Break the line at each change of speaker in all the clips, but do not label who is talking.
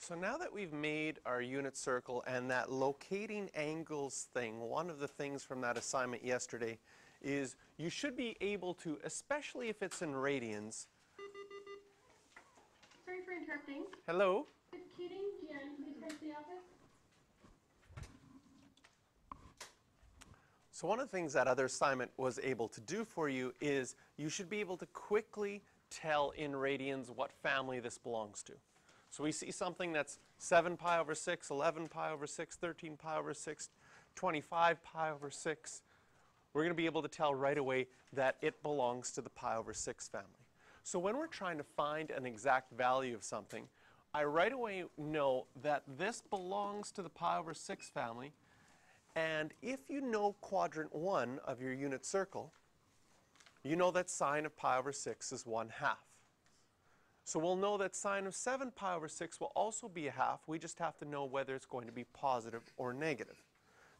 So now that we've made our unit circle and that locating angles thing, one of the things from that assignment yesterday is you should be able to, especially if it's in radians.
Sorry for interrupting.
Hello?
Good kidding, Jen. Please come to the office.
So one of the things that other assignment was able to do for you is you should be able to quickly tell in radians what family this belongs to. So we see something that's 7 pi over 6, 11 pi over 6, 13 pi over 6, 25 pi over 6. We're going to be able to tell right away that it belongs to the pi over 6 family. So when we're trying to find an exact value of something, I right away know that this belongs to the pi over 6 family. And if you know quadrant 1 of your unit circle, you know that sine of pi over 6 is 1/2. So we'll know that sine of 7 pi over 6 will also be a half. We just have to know whether it's going to be positive or negative.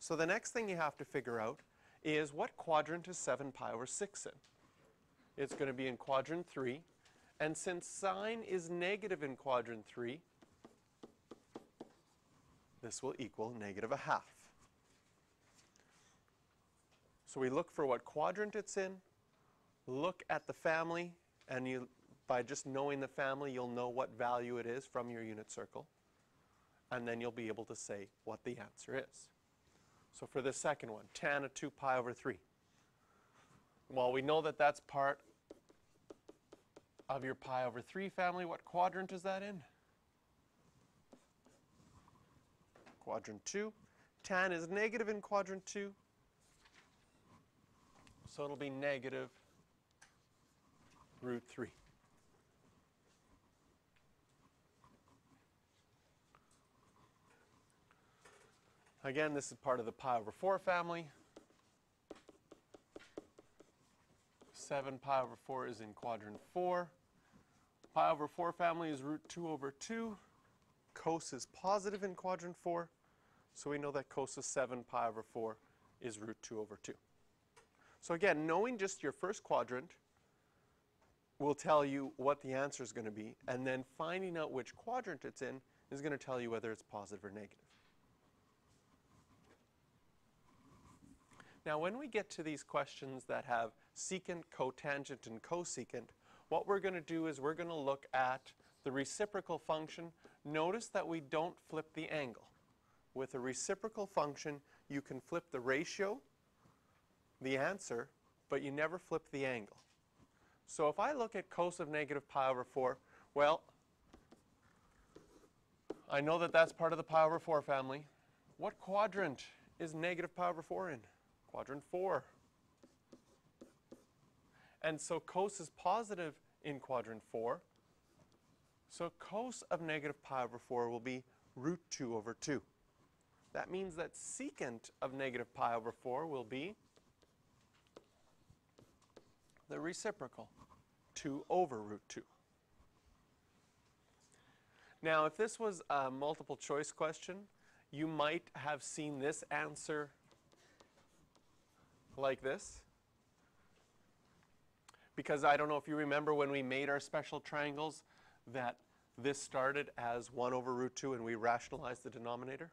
So the next thing you have to figure out is what quadrant is 7 pi over 6 in? It's going to be in quadrant 3. And since sine is negative in quadrant 3, this will equal negative 1/2. So we look for what quadrant it's in, look at the family, and by just knowing the family, you'll know what value it is from your unit circle. And then you'll be able to say what the answer is. So for the second one, tan of 2 pi over 3. Well, we know that that's part of your pi over 3 family. What quadrant is that in? Quadrant 2. Tan is negative in quadrant 2. So it'll be negative root 3. Again, this is part of the pi over 4 family. 7 pi over 4 is in quadrant 4. Pi over 4 family is root 2 over 2. Cos is positive in quadrant 4. So we know that cos of 7 pi over 4 is root 2 over 2. So again, knowing just your first quadrant will tell you what the answer is going to be. And then finding out which quadrant it's in is going to tell you whether it's positive or negative. Now, when we get to these questions that have secant, cotangent, and cosecant, what we're going to do is we're going to look at the reciprocal function. Notice that we don't flip the angle. With a reciprocal function, you can flip the ratio, the answer, but you never flip the angle. So if I look at cos of negative pi over 4, well, I know that that's part of the pi over 4 family. What quadrant is negative pi over 4 in? Quadrant 4. And so cos is positive in quadrant 4. So cos of negative pi over 4 will be root 2 over 2. That means that secant of negative pi over 4 will be the reciprocal, 2 over root 2. Now, if this was a multiple choice question, you might have seen this answer like this. Because I don't know if you remember when we made our special triangles that this started as 1 over root 2 and we rationalized the denominator.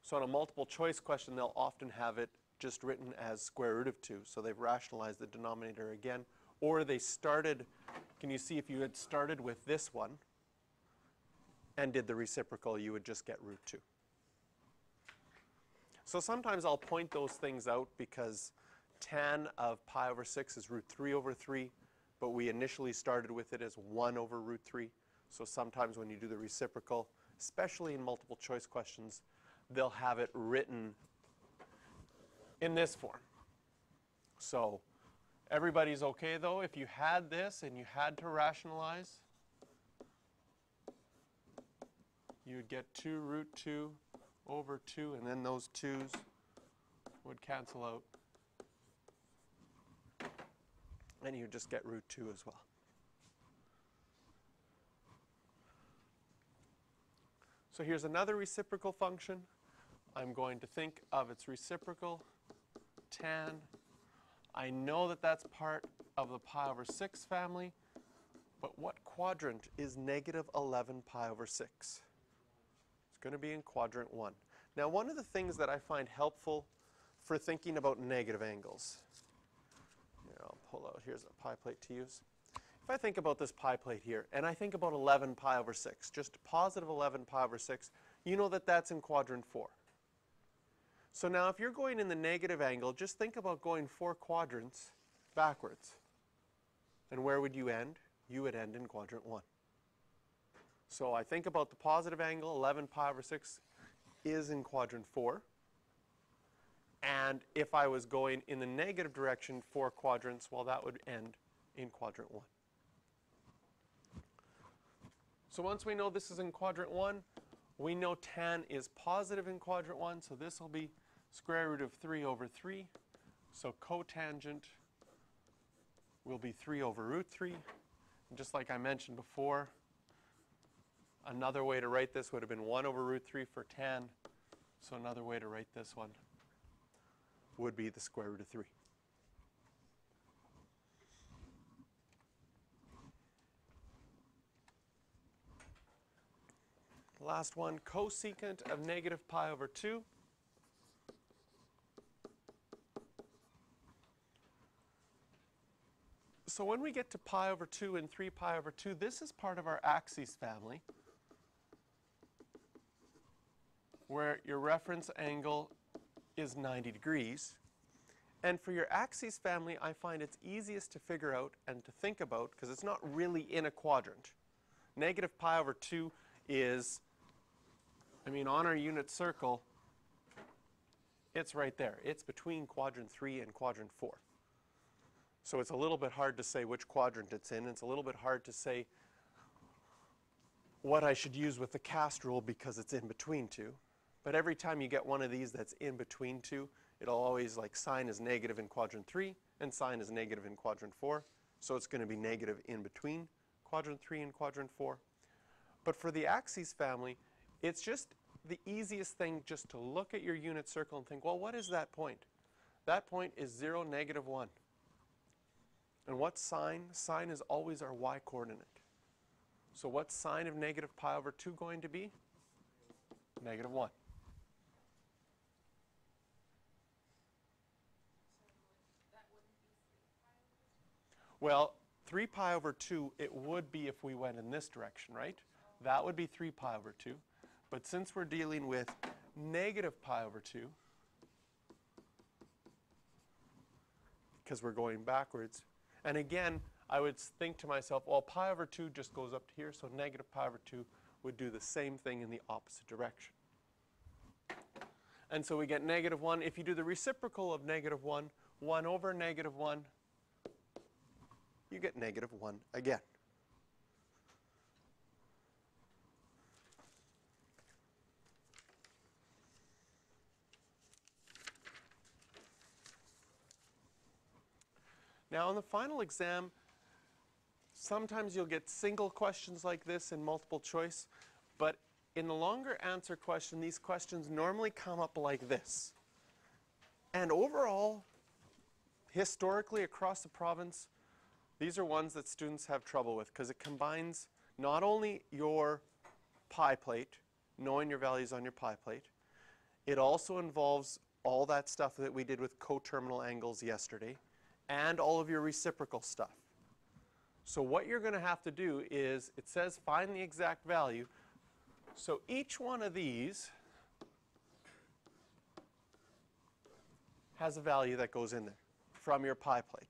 So in a multiple choice question, they'll often have it just written as square root of 2. So they've rationalized the denominator again. Or they started, can you see if you had started with this one and did the reciprocal, you would just get root 2. So sometimes I'll point those things out because tan of pi over 6 is root 3 over 3, but we initially started with it as 1 over root 3. So sometimes when you do the reciprocal, especially in multiple choice questions, they'll have it written in this form. So everybody's okay though? If you had this and you had to rationalize, you would get 2 root 2 over 2, and then those 2's would cancel out. And you just get root 2 as well. So here's another reciprocal function. I'm going to think of its reciprocal, tan. I know that that's part of the pi over 6 family. But what quadrant is negative 11 pi over 6? It's going to be in quadrant 1. Now, one of the things that I find helpful for thinking about negative angles, here, I'll pull out, here's a pi plate to use. If I think about this pi plate here, and I think about 11 pi over 6, just positive 11 pi over 6, you know that that's in quadrant 4. So now if you're going in the negative angle, just think about going 4 quadrants backwards. And where would you end? You would end in quadrant 1. So I think about the positive angle, 11 pi over 6 is in quadrant 4. And if I was going in the negative direction 4 quadrants, well, that would end in quadrant 1. So once we know this is in quadrant 1, we know tan is positive in quadrant 1, so this will be square root of 3 over 3. So cotangent will be 3 over root 3. And just like I mentioned before, another way to write this would have been 1 over root 3 for tan. So another way to write this one would be the square root of 3. Last one, cosecant of negative pi over 2. So when we get to pi over 2 and 3 pi over 2, this is part of our axes family, where your reference angle is 90 degrees. And for your axes family, I find it's easiest to figure out and to think about, because it's not really in a quadrant. Negative pi over 2 is, on our unit circle, it's right there. It's between quadrant 3 and quadrant 4. So it's a little bit hard to say which quadrant it's in. It's a little bit hard to say what I should use with the cast rule because it's in between 2. But every time you get one of these that's in between 2, it'll always, like, sign is negative in quadrant 3 and sign is negative in quadrant 4. So it's going to be negative in between quadrant 3 and quadrant 4. But for the axes family, it's just the easiest thing just to look at your unit circle and think, well, what is that point? That point is 0, negative 1. And what's sine? Sine is always our y-coordinate. So what's sine of negative pi over 2 going to be? Negative 1. Well, 3 pi over 2, it would be if we went in this direction, right? That would be 3 pi over 2. But since we're dealing with negative pi over 2, because we're going backwards, and again, I would think to myself, well, pi over 2 just goes up to here, so negative pi over 2 would do the same thing in the opposite direction. And so we get negative 1. If you do the reciprocal of negative 1, 1 over negative 1, you get negative 1 again. Now, in the final exam, sometimes you'll get single questions like this in multiple choice, but in the longer answer question, these questions normally come up like this. And overall, historically across the province, these are ones that students have trouble with because it combines not only your pi plate, knowing your values on your pi plate, it also involves all that stuff that we did with coterminal angles yesterday, and all of your reciprocal stuff. So what you're going to have to do is, it says find the exact value. So each one of these has a value that goes in there from your pi plate.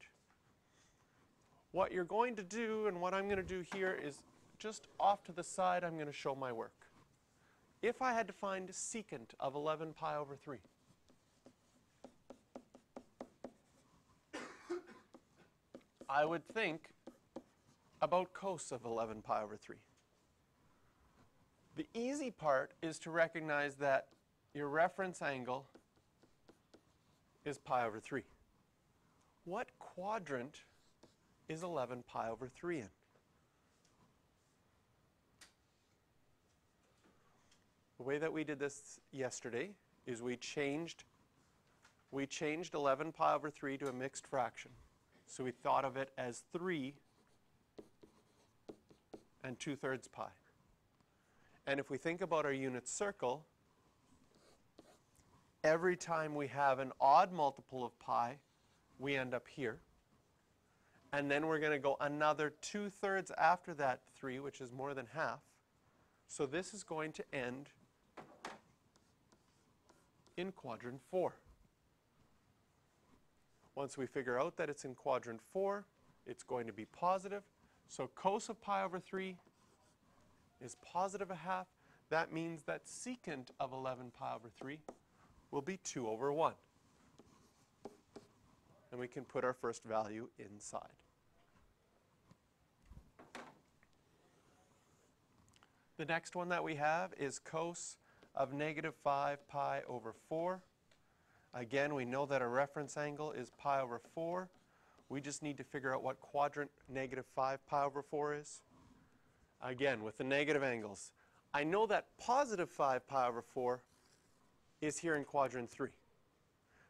What you're going to do, and what I'm going to do here, is just off to the side, I'm going to show my work. If I had to find secant of 11 pi over 3, I would think about cos of 11 pi over 3. The easy part is to recognize that your reference angle is pi over 3. What quadrant is 11 pi over 3 in? The way that we did this yesterday is we changed 11 pi over 3 to a mixed fraction. So we thought of it as 3 and 2/3 pi. And if we think about our unit circle, every time we have an odd multiple of pi, we end up here. And then we're going to go another 2/3 after that 3, which is more than half. So this is going to end in quadrant 4. Once we figure out that it's in quadrant 4, it's going to be positive. So cos of pi over 3 is positive 1/2. That means that secant of 11 pi over 3 will be 2 over 1. And we can put our first value inside. The next one that we have is cos of negative 5 pi over 4. Again, we know that our reference angle is pi over 4. We just need to figure out what quadrant negative 5 pi over 4 is. Again, with the negative angles, I know that positive 5 pi over 4 is here in quadrant 3.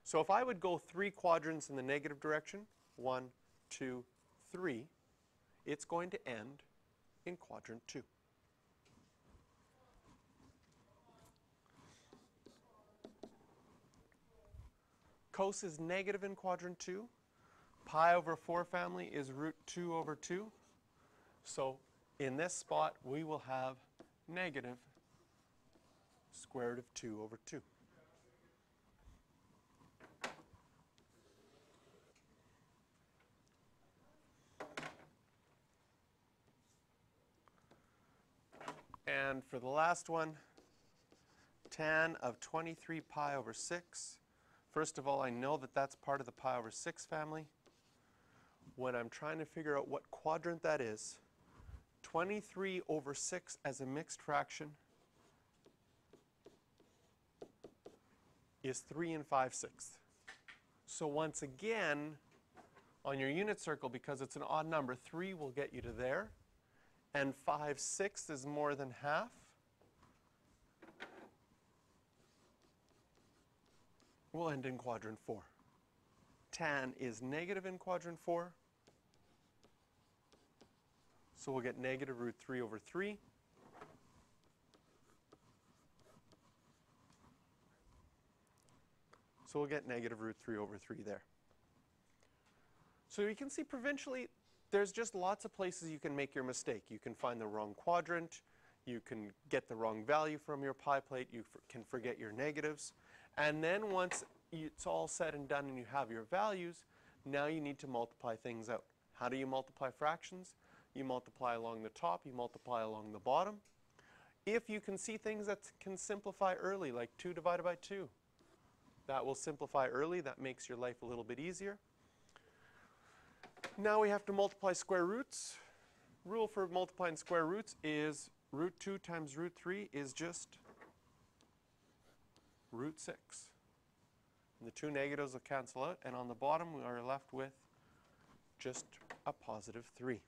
So if I would go 3 quadrants in the negative direction, 1, 2, 3, it's going to end in quadrant 2. Cos is negative in quadrant 2. Pi over 4 family is root 2 over 2. So in this spot, we will have negative square root of 2 over 2. And for the last one, tan of 23 pi over 6. First of all, I know that that's part of the pi over 6 family. When I'm trying to figure out what quadrant that is, 23 over 6 as a mixed fraction is 3 and 5/6. So once again, on your unit circle, because it's an odd number, 3 will get you to there, and 5/6 is more than half. We'll end in quadrant 4. Tan is negative in quadrant 4. So we'll get negative root 3 over 3. So we'll get negative root 3 over 3 there. So you can see provincially, there's just lots of places you can make your mistake. You can find the wrong quadrant. You can get the wrong value from your pi plate. You can forget your negatives. And then once it's all said and done and you have your values, now you need to multiply things out. How do you multiply fractions? You multiply along the top, you multiply along the bottom. If you can see things that can simplify early, like 2 divided by 2, that will simplify early. That makes your life a little bit easier. Now we have to multiply square roots. Rule for multiplying square roots is root 2 times root 3 is just root 6. And the 2 negatives will cancel out, and on the bottom we are left with just a positive 3.